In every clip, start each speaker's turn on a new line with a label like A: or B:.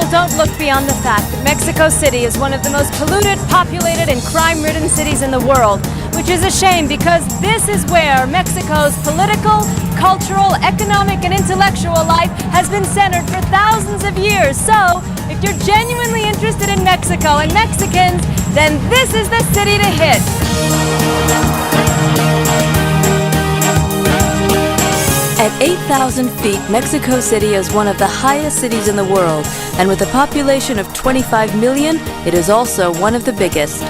A: Don't look beyond the fact that Mexico City is one of the most polluted, populated, and crime-ridden cities in the world, which is a shame because this is where Mexico's political, cultural, economic, and intellectual life has been centered for thousands of years. So, if you're genuinely interested in Mexico and Mexicans, then this is the city to hit.
B: At 8,000 feet, Mexico City is one of the highest cities in the world, and with a population of 25 million, it is also one of the biggest.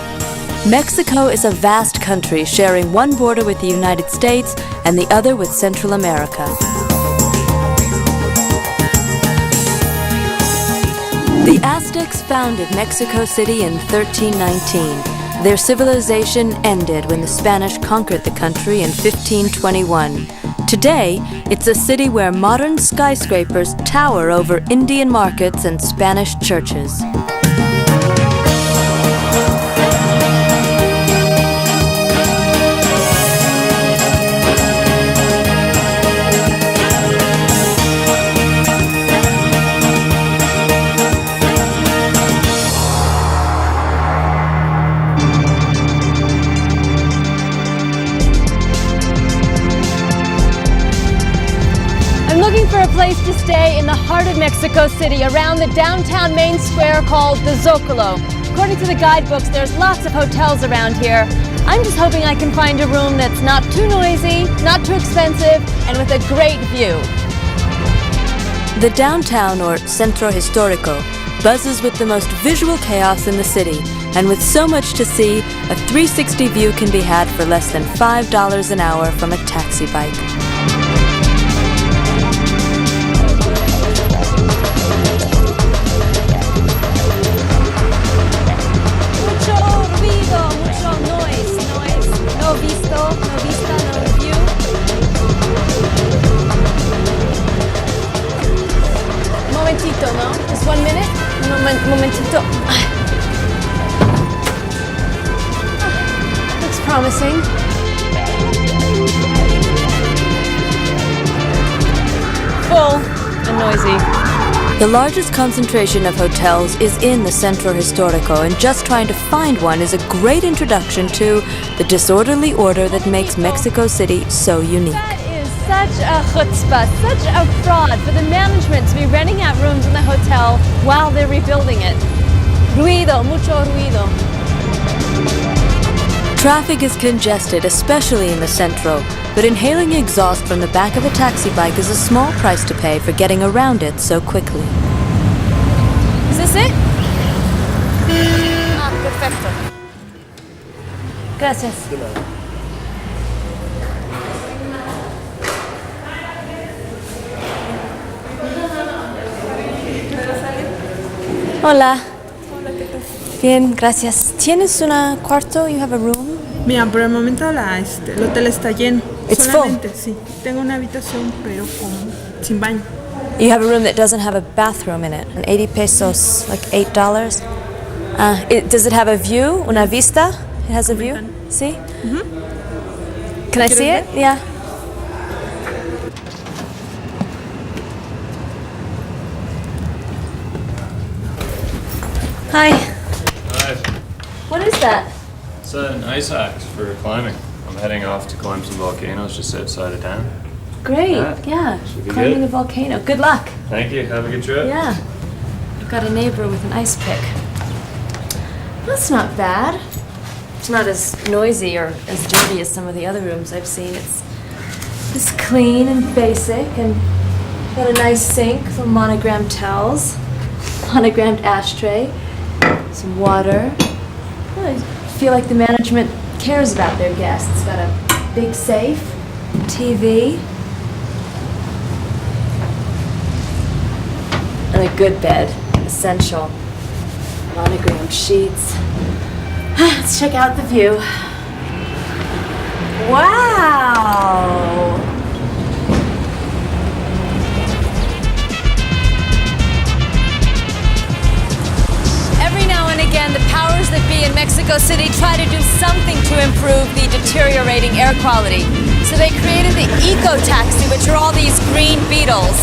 B: Mexico is a vast country sharing one border with the United States and the other with Central America. The Aztecs founded Mexico City in 1319. Their civilization ended when the Spanish conquered the country in 1521. Today, it's a city where modern skyscrapers tower over Indian markets and Spanish churches.
A: For a place to stay in the heart of Mexico City, around the downtown main square called the Zócalo. According to the guidebooks, there's lots of hotels around here. I'm just hoping I can find a room that's not too noisy, not too expensive, and with a great view.
B: The downtown, or Centro Histórico, buzzes with the most visual chaos in the city, and with so much to see, a 360 view can be had for less than $5 an hour from a taxi bike.
A: No? Just 1 minute? Momentito. Looks promising. Full and noisy.
B: The largest concentration of hotels is in the Centro Histórico, and just trying to find one is a great introduction to the disorderly order that makes Mexico City so unique.
A: Such a chutzpah, such a fraud for the management to be renting out rooms in the hotel while they're rebuilding it. Ruido, mucho ruido.
B: Traffic is congested, especially in the Centro, but inhaling exhaust from the back of a taxi bike is a small price to pay for getting around it so quickly.
A: Is this it? Ah, perfecto. Gracias. Hola. Bien, gracias. ¿Tienes un cuarto? You have a room?
C: Mira, por el momento el hotel está lleno.
A: It's
C: solamente,
A: full.
C: Sí. Tengo una habitación, pero sin baño.
A: You have a room that doesn't have a bathroom in it. And 80 pesos, like $8. Does it have a view? Una vista? It has a view? See? Mm-hmm. Can I see it? Yeah. Hi.
D: Hi.
A: What is that?
D: It's an ice axe for climbing. I'm heading off to climb some volcanoes just outside of town.
A: Great. Yeah.
D: Should be
A: Climbing
D: good.
A: a volcano. Good luck.
D: Thank you. Have a good trip.
A: Yeah. I've got a neighbor with an ice pick. That's not bad. It's not as noisy or as dirty as some of the other rooms I've seen. It's just clean and basic, and got a nice sink, some monogrammed towels, monogrammed ashtray, some water. I feel like the management cares about their guests. It's got a big safe, TV, and a good bed, essential. Monogrammed sheets. Let's check out the view. Wow!
B: Every now and again, the powers that be in Mexico City try to do something to improve the deteriorating air quality. So they created the eco-taxi, which are all these green beetles.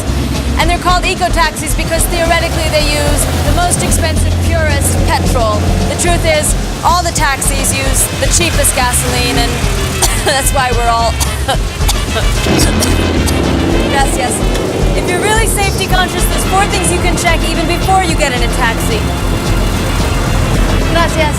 B: And they're called eco-taxis because theoretically they use the most expensive, purest petrol. The truth is, all the taxis use the cheapest gasoline, and that's why we're all... Gracias. If you're really safety conscious, there's 4 things you can check even before you get in a taxi. Gracias.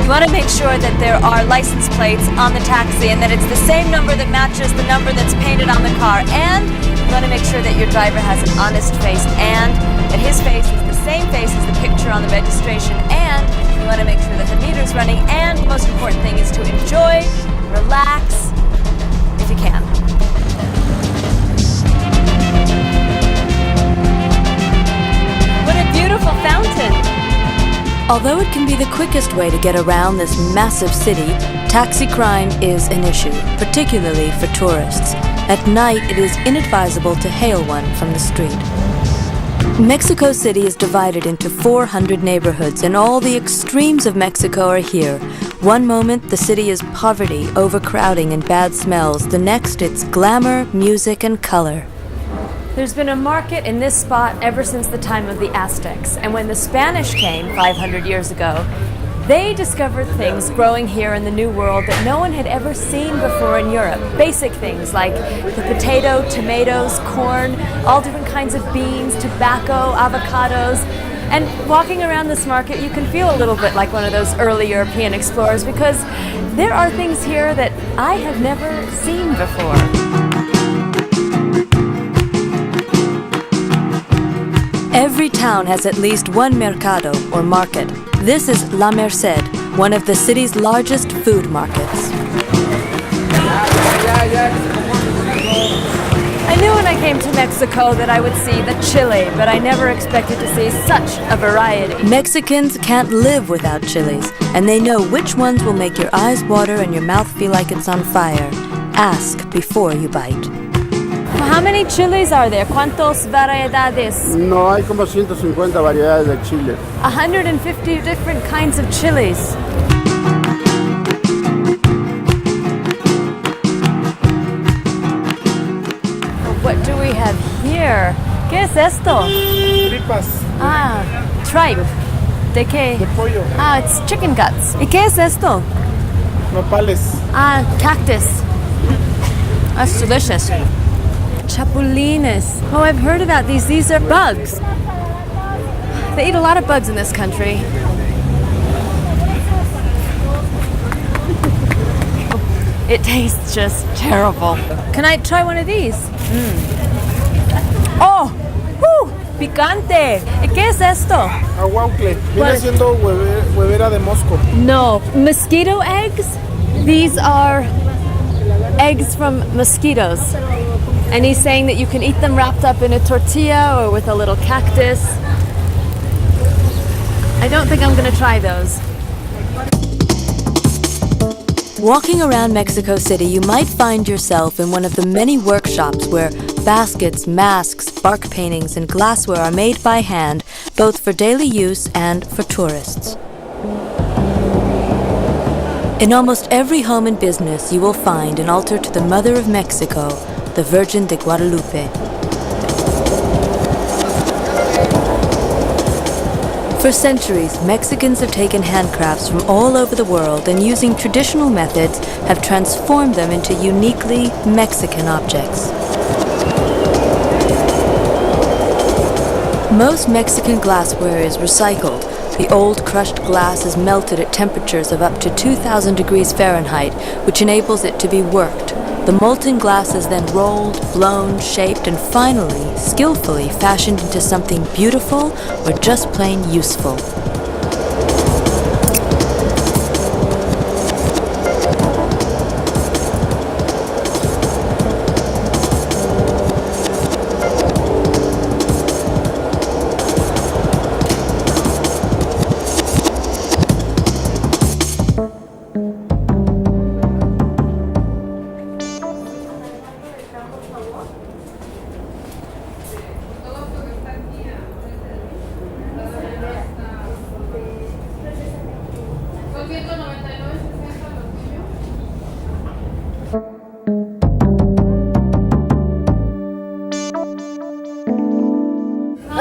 B: You want to make sure that there are license plates on the taxi and that it's the same number that matches the number that's painted on the car. And you want to make sure that your driver has an honest face and that his face is the same face as the picture on the registration. And you want to make sure that the meter's running. And the most important thing is to enjoy, relax, if you can. What a beautiful fountain! Although it can be the quickest way to get around this massive city, taxi crime is an issue, particularly for tourists. At night, it is inadvisable to hail one from the street. Mexico City is divided into 400 neighborhoods, and all the extremes of Mexico are here. One moment, the city is poverty, overcrowding, and bad smells. The next, it's glamour, music, and color. There's been a market in this spot ever since the time of the Aztecs, and when the Spanish came 500 years ago, they discovered things growing here in the New World that no one had ever seen before in Europe. Basic things like the potato, tomatoes, corn, all different kinds of beans, tobacco, avocados. And walking around this market, you can feel a little bit like one of those early European explorers because there are things here that I have never seen before. Every town has at least one mercado, or market. This is La Merced, one of the city's largest food markets. I knew when I came to Mexico that I would see the chili, but I never expected to see such a variety. Mexicans can't live without chilies, and they know which ones will make your eyes water and your mouth feel like it's on fire. Ask before you bite. How many chilies are there? ¿Cuántas variedades?
E: No, hay como 150 variedades de chile.
B: 150 different kinds of chilies. What do we have here? ¿Qué es esto?
E: Tripas
B: Ah, tripe. ¿De qué?
E: de pollo,
B: Ah, it's chicken guts. ¿Y qué es esto?
E: nopales.
B: Ah, cactus. That's delicious. Chapulines. Oh, I've heard about these. These are bugs. They eat a lot of bugs in this country. It tastes just terrible. Can I try one of these? Oh, picante. ¿Y qué es esto?
E: Aguaucle.
B: ¿Cuál?
E: Viene siendo huevera de mosco.
B: No, mosquito eggs? These are eggs from mosquitoes. And he's saying that you can eat them wrapped up in a tortilla or with a little cactus. I don't think I'm gonna try those. Walking around Mexico City, you might find yourself in one of the many workshops where baskets, masks, bark paintings, and glassware are made by hand, both for daily use and for tourists. In almost every home and business, you will find an altar to the Mother of Mexico, the Virgin de Guadalupe. For centuries, Mexicans have taken handcrafts from all over the world and using traditional methods have transformed them into uniquely Mexican objects. Most Mexican glassware is recycled. The old crushed glass is melted at temperatures of up to 2,000 degrees Fahrenheit, which enables it to be worked. The molten glass is then rolled, blown, shaped, and finally, skillfully fashioned into something beautiful or just plain useful.
A: I'd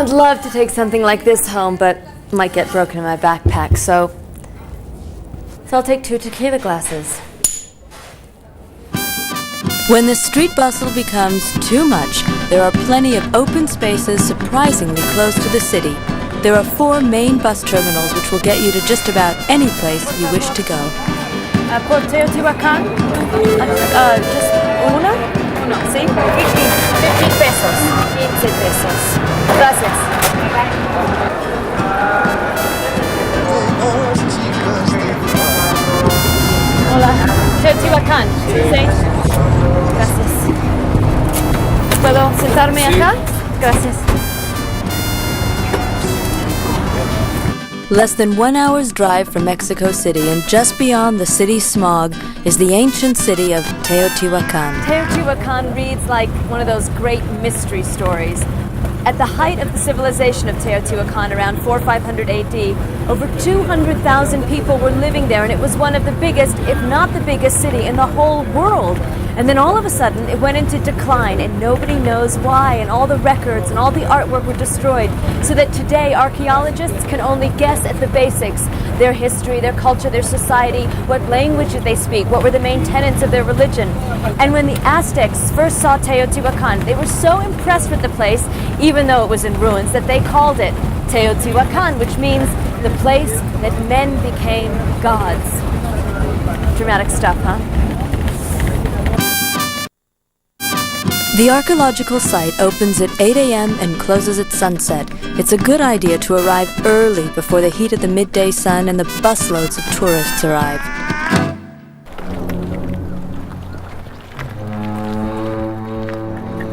A: love to take something like this home, but might get broken in my backpack, so I'll take 2 tequila glasses.
B: When the street bustle becomes too much, there are plenty of open spaces surprisingly close to the city. There are 4 main bus terminals which will get you to just about any place you wish to go.
A: Por Teotihuacan, just una? No, ¿sí? 15 pesos. 15 pesos. Gracias. Hola. Teotihuacan. Sí. Gracias. ¿Puedo sentarme acá? Gracias.
B: Less than 1 hour's drive from Mexico City and just beyond the city's smog is the ancient city of Teotihuacan.
A: Teotihuacan reads like one of those great mystery stories. At the height of the civilization of Teotihuacan, around 400-500 AD, over 200,000 people were living there, and it was one of the biggest, if not the biggest city in the whole world. And then all of a sudden, it went into decline, and nobody knows why, and all the records and all the artwork were destroyed, so that today archaeologists can only guess at the basics: their history, their culture, their society, what language did they speak, what were the main tenets of their religion. And when the Aztecs first saw Teotihuacan, they were so impressed with the place, even though it was in ruins, that they called it Teotihuacan, which means the place that men became gods. Dramatic stuff, huh?
B: The archaeological site opens at 8 a.m. and closes at sunset. It's a good idea to arrive early before the heat of the midday sun and the busloads of tourists arrive.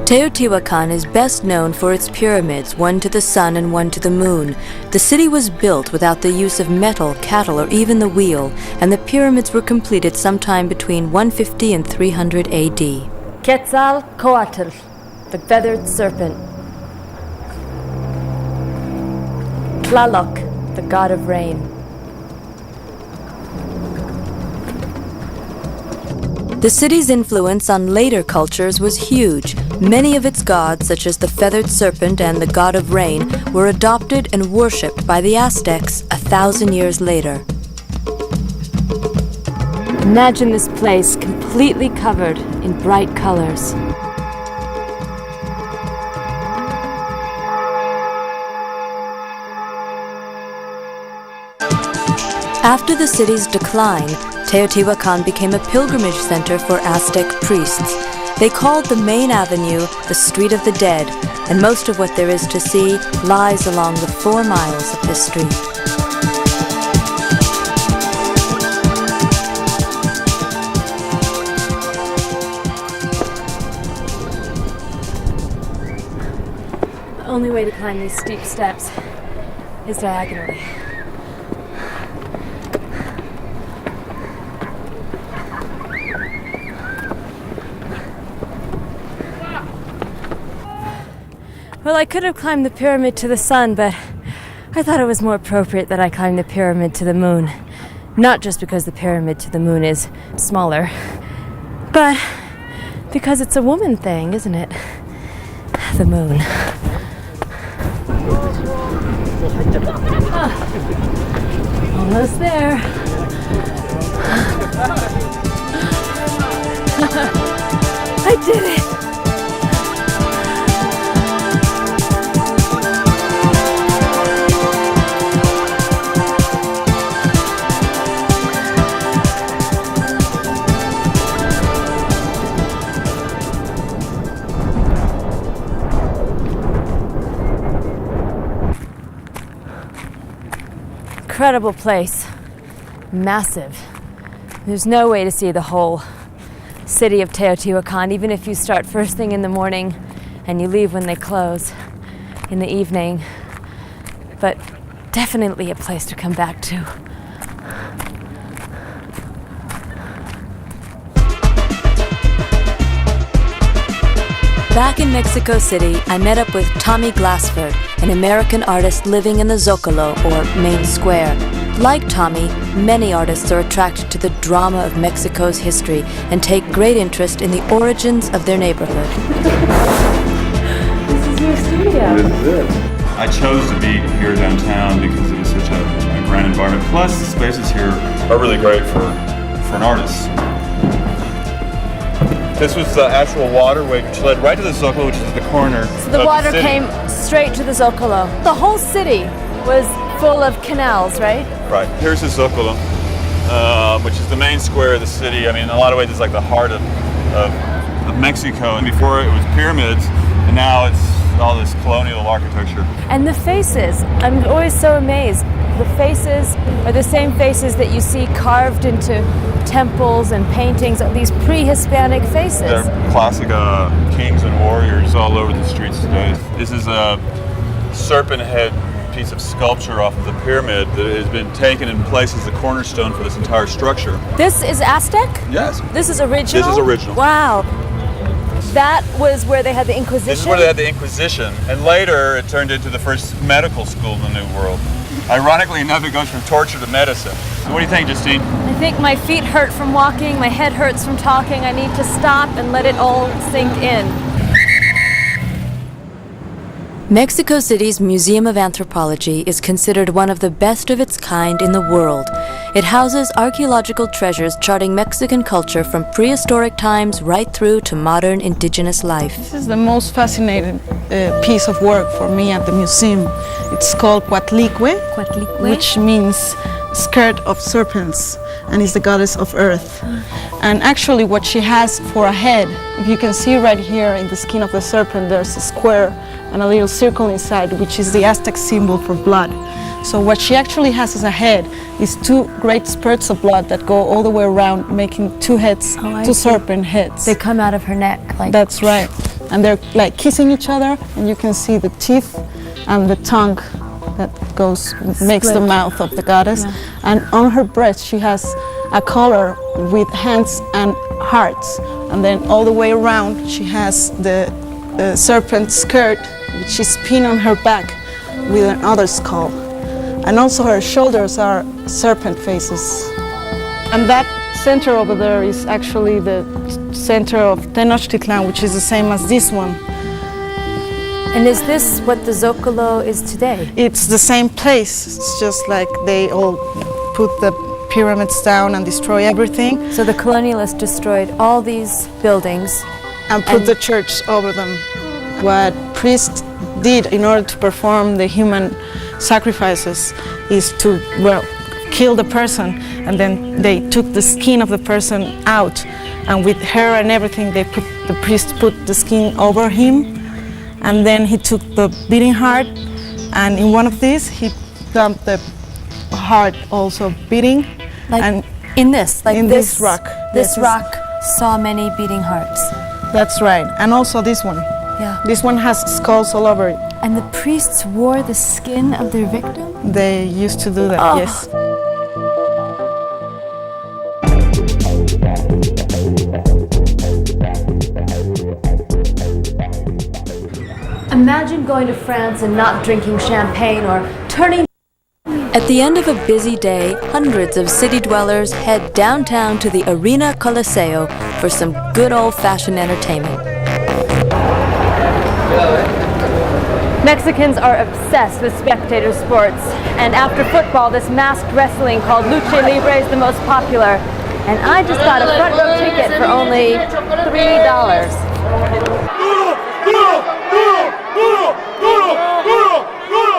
B: Teotihuacan is best known for its pyramids, one to the sun and one to the moon. The city was built without the use of metal, cattle, or even the wheel, and the pyramids were completed sometime between 150 and 300 AD.
A: Quetzalcoatl, the feathered serpent. Tlaloc, the god of rain.
B: The city's influence on later cultures was huge. Many of its gods, such as the feathered serpent and the god of rain, were adopted and worshipped by the Aztecs 1,000 years later.
A: Imagine this place completely covered in bright colors.
B: After the city's decline, Teotihuacan became a pilgrimage center for Aztec priests. They called the main avenue the Street of the Dead, and most of what there is to see lies along the 4 miles of this street.
A: The only way to climb these steep steps is diagonally. Well, I could have climbed the pyramid to the sun, but I thought it was more appropriate that I climb the pyramid to the moon. Not just because the pyramid to the moon is smaller, but because it's a woman thing, isn't it? The moon. Almost there. I did it! Incredible place. Massive. There's no way to see the whole city of Teotihuacan, even if you start first thing in the morning and you leave when they close in the evening. But definitely a place to come back to.
B: Back in Mexico City, I met up with Tommy Glassford, an American artist living in the Zocalo, or Main Square. Like Tommy, many artists are attracted to the drama of Mexico's history and take great interest in the origins of their neighborhood.
A: This is your studio.
F: This is it. I chose to be here downtown because it was such a grand environment. Plus, the spaces here are really great for an artist. This was the actual waterway which led right to the Zocalo, which is at the corner.
A: So the water came straight to the Zocalo. The whole city was full of canals, right?
F: Right. Here's the Zocalo, which is the main square of the city. I mean, in a lot of ways, it's like the heart of Mexico. And before it was pyramids, and now it's all this colonial architecture.
A: And the faces, I'm always so amazed. The faces are the same faces that you see carved into temples and paintings, these pre-Hispanic faces.
F: They're classic kings and warriors all over the streets today. This is a serpent head piece of sculpture off of the pyramid that has been taken and placed as the cornerstone for this entire structure.
A: This is Aztec?
F: Yes.
A: This is original?
F: This is original.
A: Wow. That was where they had the Inquisition?
F: This is where they had the Inquisition, and later it turned into the first medical school in the New World. Ironically enough, it goes from torture to medicine. So what do you think, Justine?
A: I think my feet hurt from walking, my head hurts from talking. I need to stop and let it all sink in.
B: Mexico City's Museum of Anthropology is considered one of the best of its kind in the world. It houses archaeological treasures charting Mexican culture from prehistoric times right through to modern indigenous life.
G: This is the most fascinating piece of work for me at the museum. It's called Cuatlicue, which means skirt of serpents, and is the goddess of earth. And actually what she has for a head, if you can see right here in the skin of the serpent, there's a square and a little circle inside, which is the Aztec symbol for blood. So what she actually has as a head is two great spurts of blood that go all the way around, making two heads, two serpent heads.
A: They come out of her neck.
G: That's right. And they're like kissing each other, and you can see the teeth and the tongue that makes the mouth of the goddess. Yeah. And on her breast she has a collar with hands and hearts. And then all the way around she has the serpent skirt, which is pinned on her back with another skull. And also her shoulders are serpent faces. And that center over there is actually the center of Tenochtitlan, which is the same as this one.
A: And is this what the Zocalo is today?
G: It's the same place. It's just like they all put the pyramids down and destroy everything.
A: So the colonialists destroyed all these buildings
G: and put the church over them. What priests did in order to perform the human sacrifices is to, well, kill the person, and then they took the skin of the person out, and with hair and everything the priest put the skin over him, and then he took the beating heart, and in one of these he dumped the heart also beating.
A: Like
G: and
A: in this, like
G: in this rock.
A: This rock saw many beating hearts.
G: That's right, and also this one.
A: Yeah.
G: This one has skulls all over it.
A: And the priests wore the skin of their victim?
G: They used to do that, yes.
A: Imagine going to France and not drinking champagne or turning.
B: At the end of a busy day, hundreds of city dwellers head downtown to the Arena Coliseo for some good old-fashioned entertainment.
A: Mexicans are obsessed with spectator sports, and after football, this masked wrestling called Lucha Libre is the most popular. And I just got a front row ticket for only $3.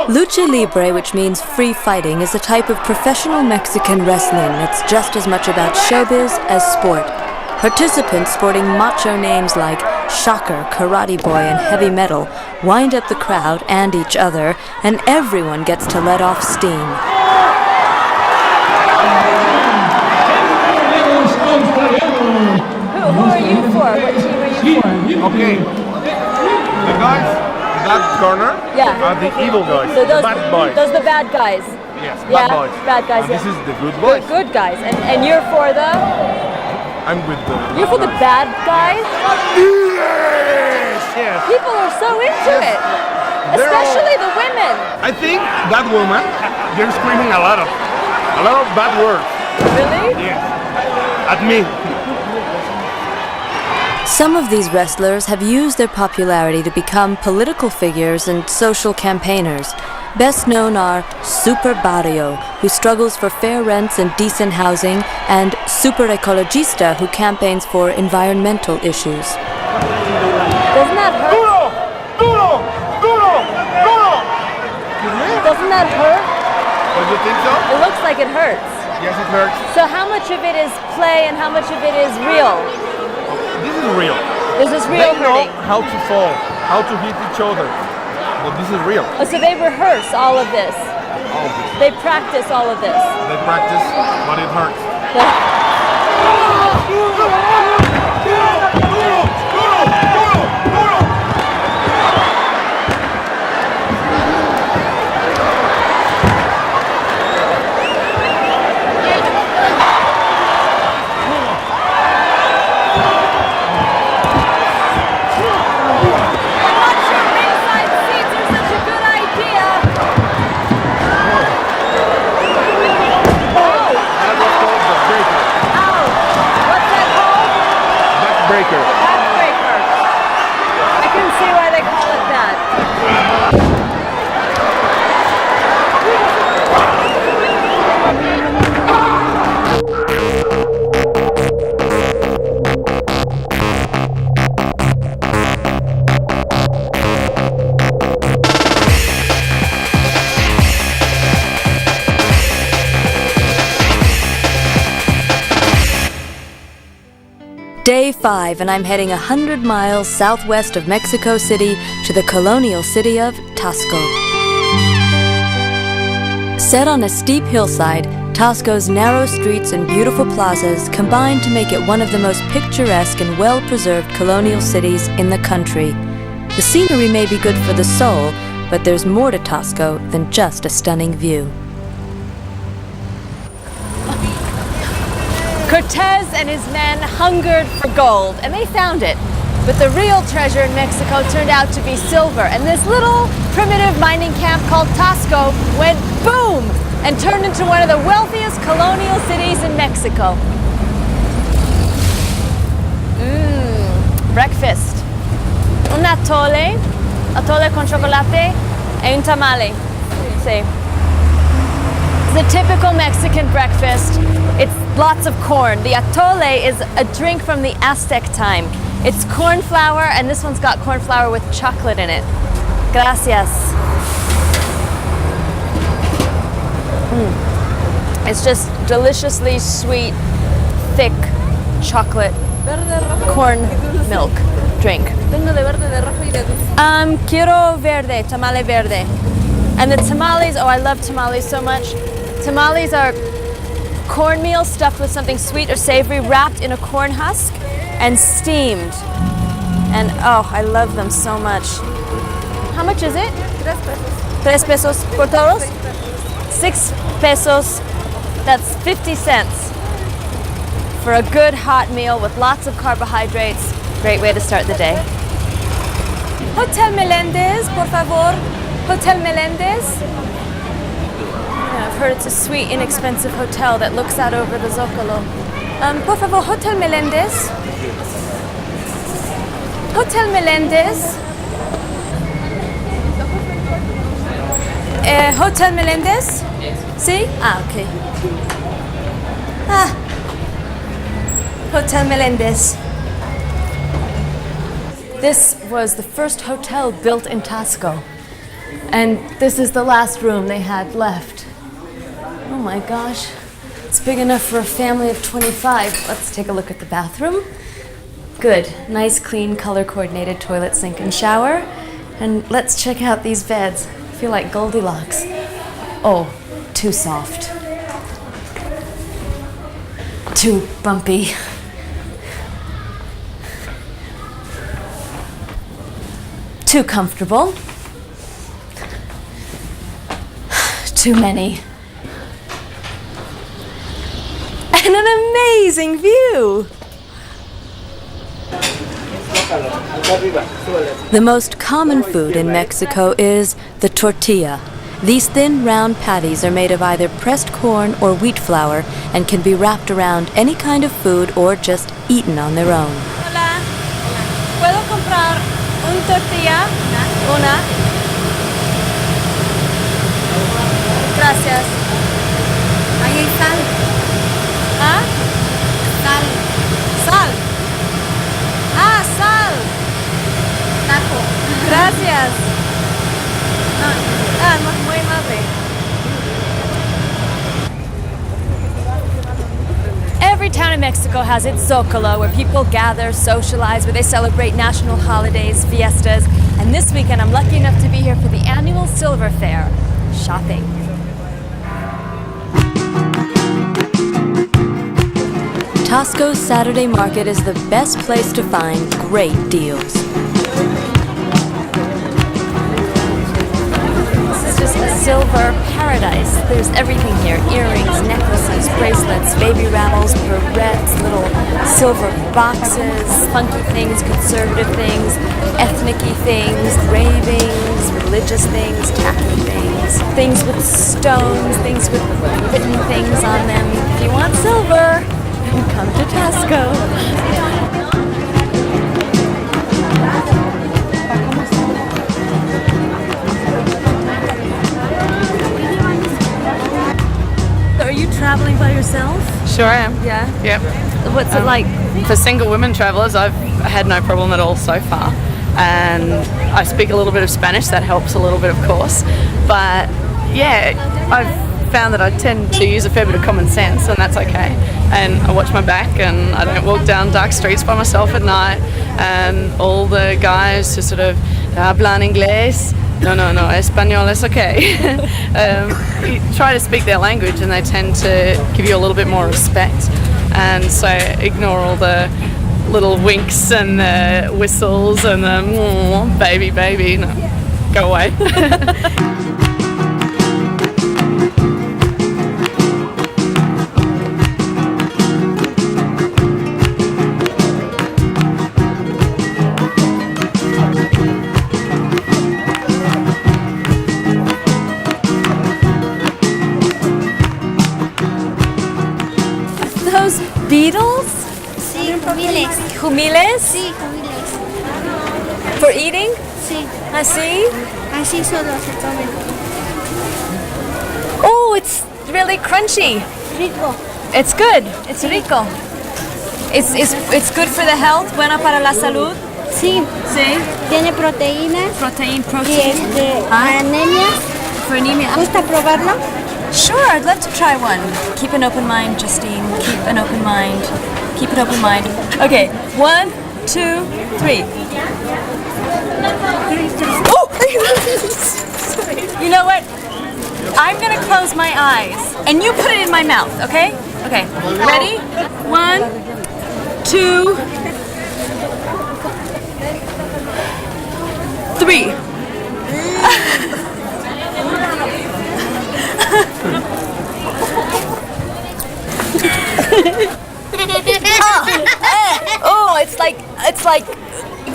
B: Lucha Libre, which means free fighting, is a type of professional Mexican wrestling that's just as much about showbiz as sport. Participants sporting macho names like Shocker, Karate Boy, and Heavy Metal wind up the crowd and each other, and everyone gets to let off steam.
A: Who are you for? What team are you for?
E: Okay. The guys in that corner are the evil guys,
A: So those,
E: the bad boys.
A: Those are the bad guys.
E: Yes, bad boys.
A: Bad guys.
E: And this is the good boys.
A: The good guys. And you're for the?
E: I'm with the...
A: You're for the bad guys?
E: Yes! Yes.
A: People are so into it,
E: They're all-
A: especially the women.
E: I think that woman, they're screaming a lot of bad words.
A: Really?
E: Yes. At me.
B: Some of these wrestlers have used their popularity to become political figures and social campaigners. Best known are Super Barrio, who struggles for fair rents and decent housing, and Super Ecologista, who campaigns for environmental issues.
A: Doesn't that hurt?
E: Duro! Duro! Duro! Duro!
A: Doesn't that hurt?
E: Oh, you think so?
A: It looks like it hurts.
E: Yes, it hurts.
A: So how much of it is play and how much of it is real?
E: This is real.
A: This is real
E: They know
A: hurting.
E: how to fall, how to hit each other. But this is real.
A: Oh, so they rehearse all of this.
E: All of this.
A: They practice all of this.
E: They practice, but it hurts. Breaker.
A: Backbreaker. I can see why they call it that.
B: Day 5, and I'm heading 100 miles southwest of Mexico City to the colonial city of Tasco. Set on a steep hillside, Tasco's narrow streets and beautiful plazas combine to make it one of the most picturesque and well-preserved colonial cities in the country. The scenery may be good for the soul, but there's more to Tasco than just a stunning view.
A: Cortez and his men hungered for gold, and they found it. But the real treasure in Mexico turned out to be silver, and this little primitive mining camp called Tasco went boom and turned into one of the wealthiest colonial cities in Mexico. Breakfast. Un atole con chocolate e un tamale. Sí. It's a typical Mexican breakfast. It's lots of corn. The atole is a drink from the Aztec time. It's corn flour, and this one's got corn flour with chocolate in it. Gracias. It's just deliciously sweet, thick chocolate corn milk drink. Quiero verde, tamale verde. And the tamales, oh, I love tamales so much. Tamales are cornmeal stuffed with something sweet or savory, wrapped in a corn husk and steamed. And oh, I love them so much. How much is it? 3 pesos por todos? 6 pesos, that's 50 cents for a good hot meal with lots of carbohydrates. Great way to start the day. Hotel Melendez, por favor. Hotel Melendez. I've heard it's a sweet, inexpensive hotel that looks out over the Zócalo. Por favor, Hotel Melendez. Hotel Melendez. Hotel Melendez? Sí? Ah, okay. Ah. Hotel Melendez. This was the first hotel built in Tasco. And this is the last room they had left. Oh my gosh. It's big enough for a family of 25. Let's take a look at the bathroom. Good. Nice, clean, color-coordinated toilet, sink, and shower. And let's check out these beds. I feel like Goldilocks. Oh, too soft. Too bumpy. Too comfortable. Too many. And an amazing view.
B: The most common food in Mexico is the tortilla. These thin, round patties are made of either pressed corn or wheat flour and can be wrapped around any kind of food or just eaten on their own.
A: Hola. ¿Puedo comprar un tortilla? Una. Gracias.
H: Ahí hay sal.
A: ¿Ah?
H: Sal.
A: Sal. Ah, sal.
H: Taco.
A: Gracias. Ah, muy amable. Every town in Mexico has its Zocalo, where people gather, socialize, where they celebrate national holidays, fiestas. And this weekend, I'm lucky enough to be here for the annual Silver Fair. Shopping.
B: Tasco's Saturday market is the best place to find great deals.
A: This is just a silver paradise. There's everything here. Earrings, necklaces, bracelets, baby rattles, barrettes, little silver boxes, funky things, conservative things, ethnic-y things, ravings, religious things, tacky things, things with stones, things with written things on them. If you want silver, come to Tasco. Are you traveling by yourself?
I: Sure I am.
A: Yeah.
I: Yep.
A: What's it like?
I: For single women travelers, I've had no problem at all so far. And I speak a little bit of Spanish, that helps a little bit, of course. But yeah, I've found that I tend to use a fair bit of common sense, and that's okay. And I watch my back, and I don't walk down dark streets by myself at night. And all the guys who sort of hablan inglés, no, español is okay. You try to speak their language and they tend to give you a little bit more respect. And so ignore all the little winks and the whistles and the baby, no, go away.
A: Those beetles?
H: Sí, jubiles.
A: Humiles?
H: Sí, jubiles.
A: For eating?
H: Sí.
A: Así?
H: Así solo se comen.
A: Oh, it's really crunchy.
H: Rico.
A: It's good. It's rico. It's good for the health. Buena para la salud.
H: Sí.
A: Sí.
H: Tiene proteínas
A: Protein,
H: y
A: protein.
H: anemias.
A: For anemia.
H: ¿Gusta probarlo?
A: Sure, I'd love to try one. Keep an open mind, Justine. Keep an open mind. Keep an open mind. Okay, 1, 2, 3. Oh! You know what? I'm gonna close my eyes, and you put it in my mouth, okay? Okay, ready? 1, 2, 3. Oh, it's like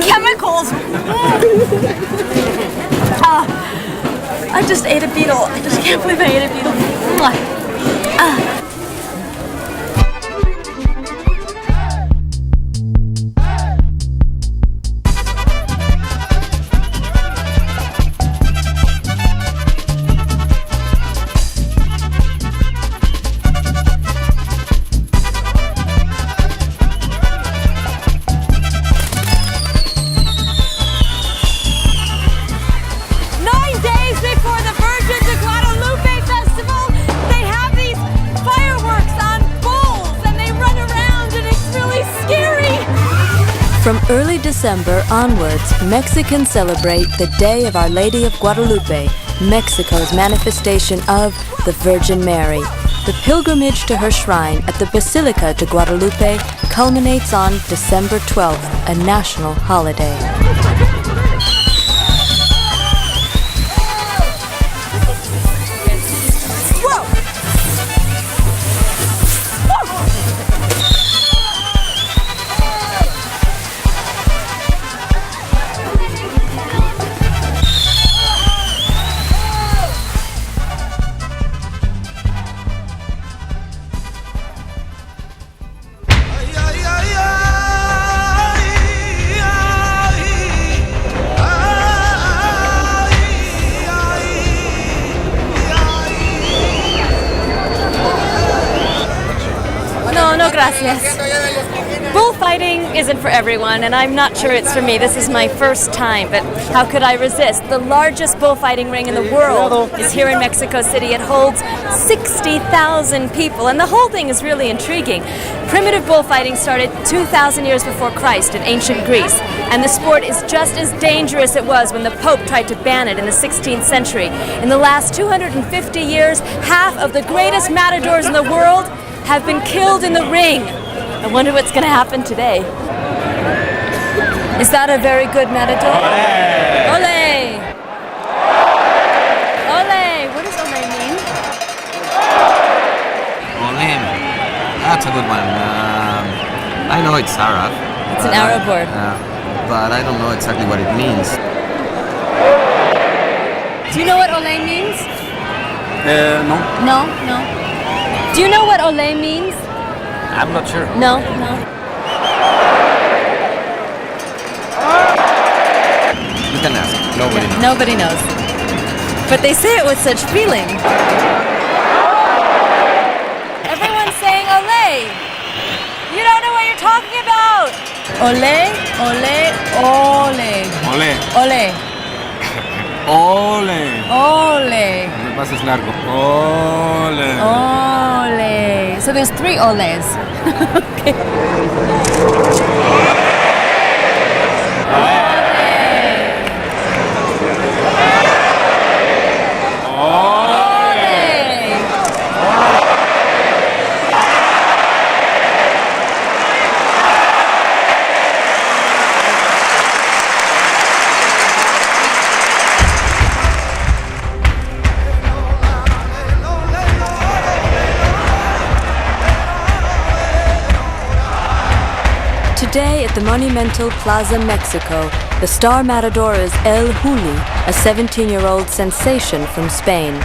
A: chemicals. I just ate a beetle. I just can't believe I ate a beetle.
B: From early December onwards, Mexicans celebrate the Day of Our Lady of Guadalupe, Mexico's manifestation of the Virgin Mary. The pilgrimage to her shrine at the Basilica de Guadalupe culminates on December 12th, a national holiday.
A: No, no gracias. Bullfighting isn't for everyone, and I'm not sure it's for me. This is my first time, but how could I resist? The largest bullfighting ring in the world is here in Mexico City. It holds 60,000 people, and the whole thing is really intriguing. Primitive bullfighting started 2,000 years before Christ in ancient Greece, and the sport is just as dangerous as it was when the Pope tried to ban it in the 16th century. In the last 250 years, half of the greatest matadors in the world have been killed in the ring. I wonder what's going to happen today. Is that a very good matador? Ole! Ole! What does ole mean?
J: Ole, that's a good one. I know it's Arab.
A: It's an Arab word.
J: But I don't know exactly what it means.
A: Do you know what ole means?
J: No.
A: No, no. Do you know what ole means?
J: I'm not sure.
A: No, no.
J: You can ask. Nobody knows.
A: Nobody knows. But they say it with such feeling. Everyone's saying ole. You don't know what you're talking about. Ole, ole, ole.
J: Ole.
A: Ole.
J: Ole.
A: Ole.
J: El paso es largo. Ole.
A: Ole. So there's 3 oles. Okay.
B: Today at the monumental Plaza Mexico, the star matador is El Juli, a 17-year-old sensation from Spain.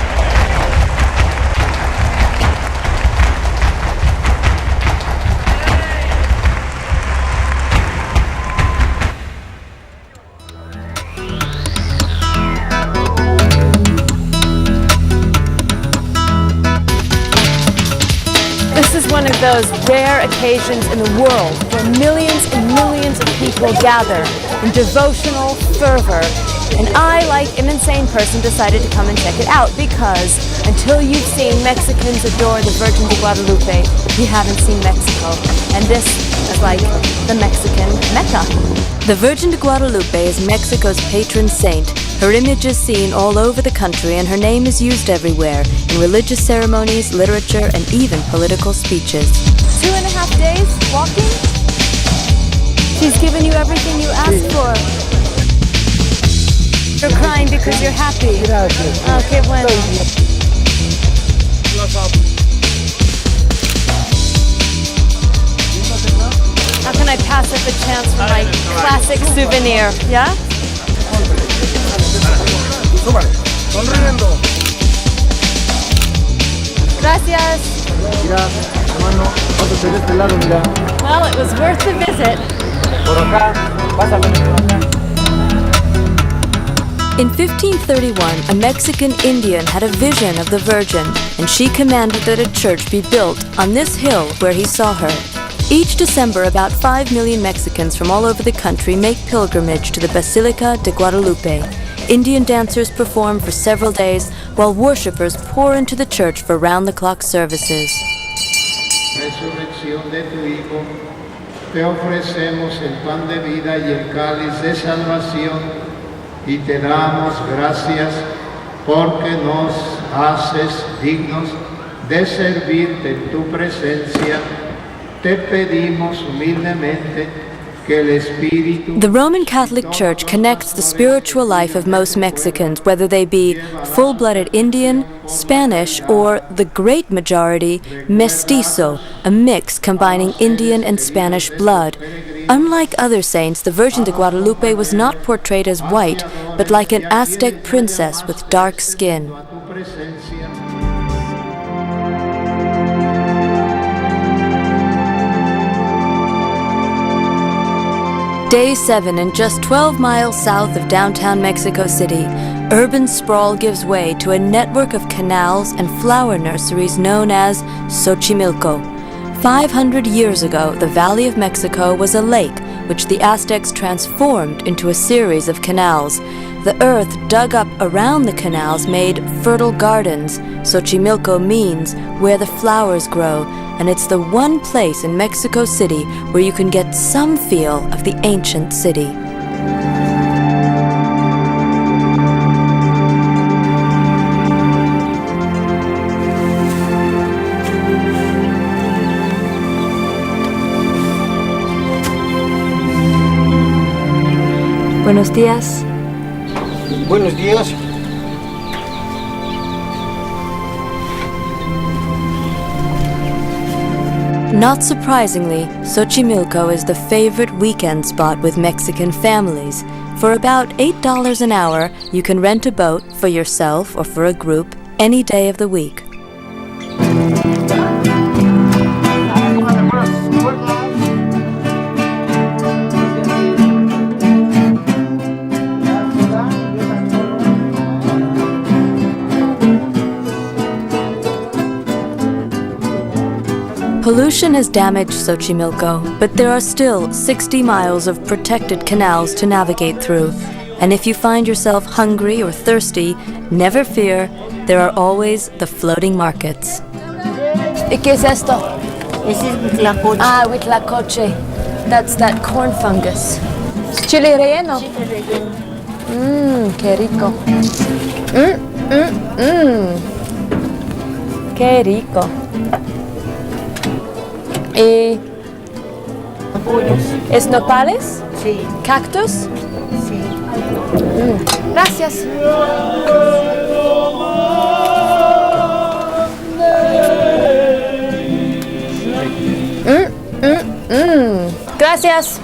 A: This is one of those rare occasions in the world where millions and millions of people gather in devotional fervor. And I, like an insane person, decided to come and check it out because until you've seen Mexicans adore the Virgin de Guadalupe, you haven't seen Mexico. And this is like the Mexican Mecca.
B: The Virgin de Guadalupe is Mexico's patron saint. Her image is seen all over the country and her name is used everywhere, in religious ceremonies, literature, and even political speeches.
A: 2.5 days walking? She's given you everything you asked for. You're crying because you're happy. Okay, bueno. How can I pass up a chance for my classic souvenir? Yeah? Gracias. Well, it was worth the visit.
B: In 1531, a Mexican Indian had a vision of the Virgin, and she commanded that a church be built on this hill where he saw her. Each December, about 5 million Mexicans from all over the country make pilgrimage to the Basilica de Guadalupe. Indian dancers perform for several days, while worshippers pour into the church for round-the-clock services.
K: Resurrección de tu Hijo, te ofrecemos el pan de vida y el cáliz de salvación, y te damos gracias porque nos haces dignos de servirte en tu presencia. Te pedimos humildemente que el Espíritu.
B: The Roman Catholic Church connects the spiritual life of most Mexicans, whether they be full-blooded Indian, Spanish, or the great majority, mestizo, a mix combining Indian and Spanish blood. Unlike other saints, the Virgin de Guadalupe was not portrayed as white, but like an Aztec princess with dark skin. Day 7, and just 12 miles south of downtown Mexico City, urban sprawl gives way to a network of canals and flower nurseries known as Xochimilco. 500 years ago, the Valley of Mexico was a lake which the Aztecs transformed into a series of canals. The earth dug up around the canals made fertile gardens. Xochimilco means where the flowers grow, and it's the one place in Mexico City where you can get some feel of the ancient city. Buenos días.
L: Buenos días.
B: Not surprisingly, Xochimilco is the favorite weekend spot with Mexican families. For about $8 an hour, you can rent a boat for yourself or for a group any day of the week. Pollution has damaged Xochimilco, but there are still 60 miles of protected canals to navigate through. And if you find yourself hungry or thirsty, never fear, there are always the floating markets.
A: ¿Y qué es esto?
H: Ese es huitlacoche.
A: Ah, huitlacoche. That's that corn fungus. Chile relleno. Qué rico. Qué rico. ¿Y es nopales?
H: Sí.
A: ¿Cactus?
H: Sí.
A: Gracias. Gracias.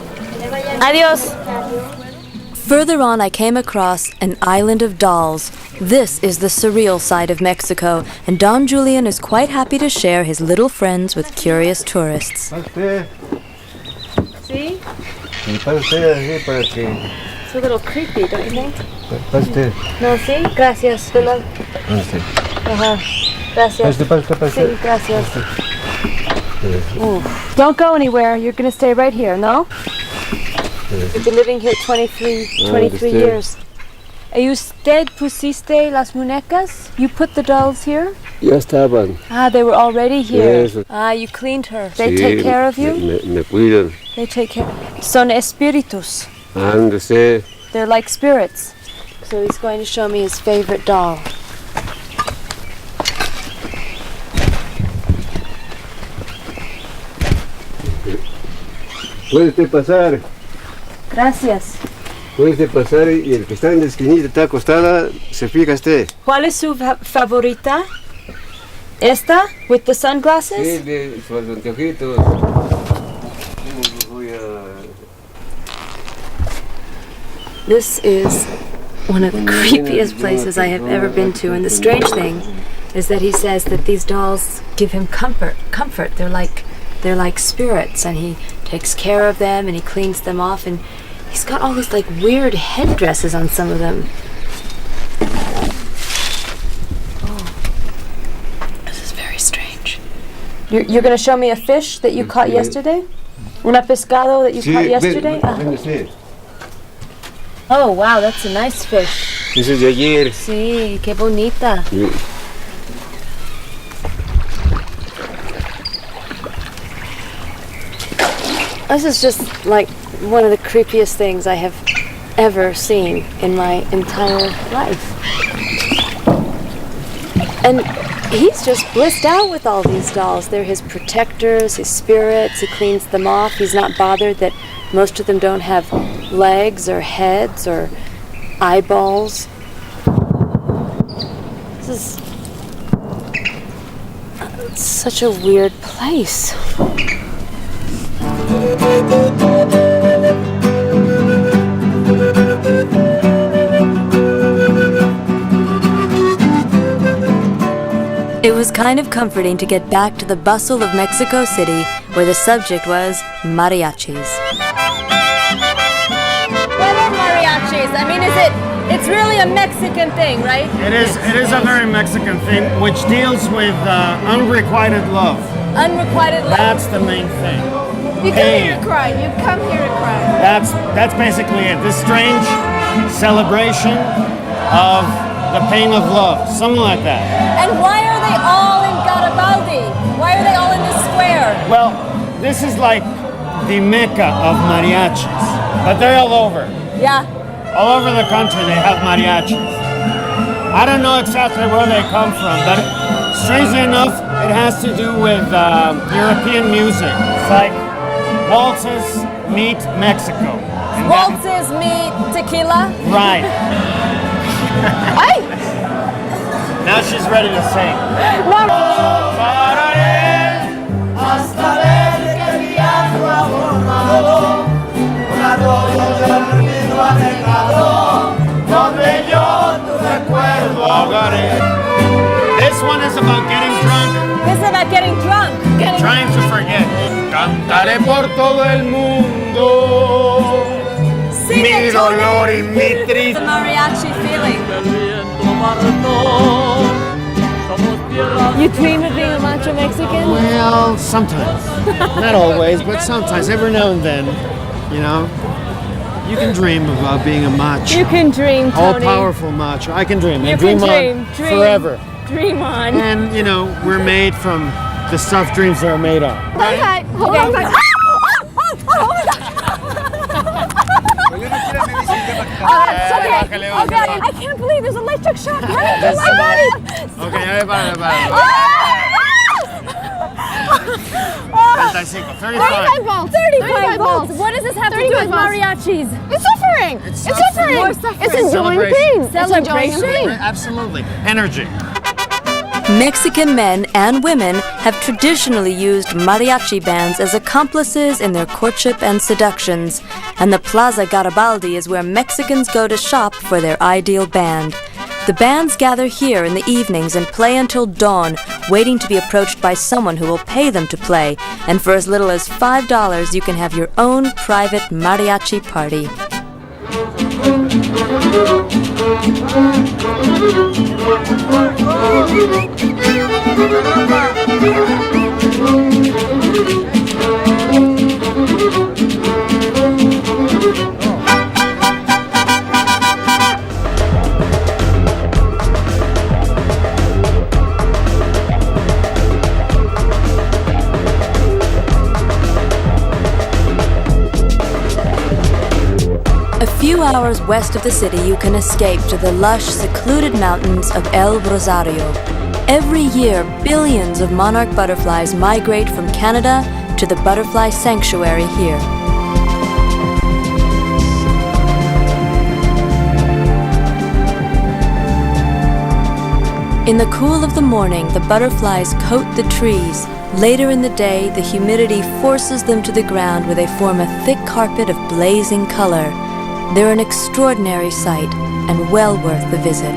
A: Adiós.
B: Further on, I came across an island of dolls. This is the surreal side of Mexico, and Don Julian is quite happy to share his little friends with curious tourists.
A: See?
L: Para usted, así, para que...
A: It's a little creepy, don't you think?
L: Para usted.
A: No, sí? Gracias.
L: Para usted.
A: Ajá. Gracias.
L: Para usted.
A: Sí, gracias. Don't go anywhere. You're going to stay right here, no? You've been living here 23 years. ¿Y usted pusiste las muñecas? You put the dolls here?
L: Ya estaban.
A: Ah, they were already here.
L: Yes.
A: Ah, you cleaned her. They
L: Sí,
A: take care of you?
L: Me cuidan.
A: They take care. Son espíritus.
L: Ándese.
A: They're like spirits. So he's going to show me his favorite doll.
L: Puede usted pasar.
A: Gracias.
L: Puede usted pasar y el que está en la esquinita está acostada, se fija usted.
A: ¿Cuál es su favorita? ¿Esta? With the sunglasses?
L: Sí, de sus anteojitos.
A: This is one of the creepiest places I have ever been to, and the strange thing is that he says that these dolls give him comfort. They're like spirits, and he takes care of them and he cleans them off, and he's got all these like weird headdresses on some of them. Oh, this is very strange. You're going to show me a fish that you caught yesterday? Una pescado that you caught yesterday? Oh, wow, that's a nice fish.
L: Eso es de ayer.
A: Sí, qué bonita.
L: Sí.
A: This is just like one of the creepiest things I have ever seen in my entire life. And he's just blissed out with all these dolls. They're his protectors, his spirits. He cleans them off. He's not bothered that most of them don't have legs or heads or eyeballs. This is such a weird place.
B: It was kind of comforting to get back to the bustle of Mexico City, where the subject was mariachis.
A: What are mariachis? I mean, it's really a Mexican thing, right?
M: It is a very Mexican thing, which deals with unrequited love.
A: Unrequited love.
M: That's the main thing.
A: You come
M: Pain.
A: here to cry. You come here to cry.
M: That's basically it. This strange celebration of the pain of love, something like that.
A: And why are they all in Garibaldi? Why are they all in this square?
M: Well, this is like the mecca of mariachis, but they're all over.
A: Yeah.
M: All over the country they have mariachis. I don't know exactly where they come from, but strangely enough, it has to do with European music. It's like waltzes meet Mexico. And
A: Waltzes meet tequila.
M: right.
A: Ay!
M: Now she's ready to sing.
N: Hasta ver que mi alma ha formado un arroyo de olvido anegado, donde yo tu recuerdo ahogaré.
M: This one is about getting drunk.
A: This is about getting drunk.
M: Trying to forget. Cantaré por todo el mundo.
A: Sing
M: Mi
A: it,
M: dolor
A: Tony.
M: y mi tristeza.
A: The mariachi feeling. You dream of being a macho Mexican?
M: Well, sometimes. Not always, but sometimes. Every now and then, you know. You can dream about being a macho.
A: You can dream, Tony.
M: All-powerful macho. I can dream.
A: You
M: And
A: can
M: dream on forever.
A: Dream on.
M: And, you know, we're made from the stuff dreams are made of.
A: Okay. Hold on. Oh my God. Okay. I can't believe there's electric shock running through my body.
M: Okay, everybody. 35.
A: 35 volts. What does this have to do with mariachis?
C: It's suffering.
M: It's
C: suffering.
A: More suffering.
C: It's enjoying pain.
A: Celebration.
M: Absolutely. Energy.
B: Mexican men and women have traditionally used mariachi bands as accomplices in their courtship and seductions, and the Plaza Garibaldi is where Mexicans go to shop for their ideal band. The bands gather here in the evenings and play until dawn, waiting to be approached by someone who will pay them to play, and for as little as $5 you can have your own private mariachi party. A few hours west of the city, you can escape to the lush, secluded mountains of El Rosario. Every year, billions of monarch butterflies migrate from Canada to the butterfly sanctuary here. In the cool of the morning, the butterflies coat the trees. Later in the day, the humidity forces them to the ground where they form a thick carpet of blazing color. They're an extraordinary sight and well worth the visit.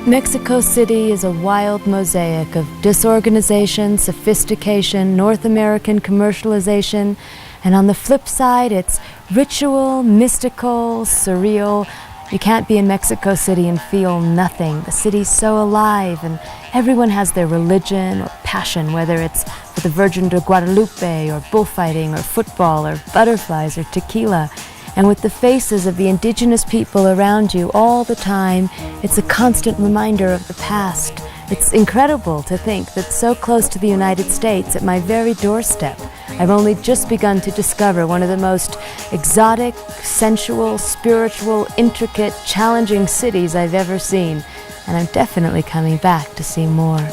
B: Mexico City is a wild mosaic of disorganization, sophistication, North American commercialization, and on the flip side, it's ritual, mystical, surreal. You can't be in Mexico City and feel nothing. The city's so alive, and everyone has their religion or passion, whether it's for the Virgin de Guadalupe, or bullfighting, or football, or butterflies, or tequila. And with the faces of the indigenous people around you all the time, it's a constant reminder of the past. It's incredible to think that so close to the United States, at my very doorstep, I've only just begun to discover one of the most exotic, sensual, spiritual, intricate, challenging cities I've ever seen. And I'm definitely coming back to see more.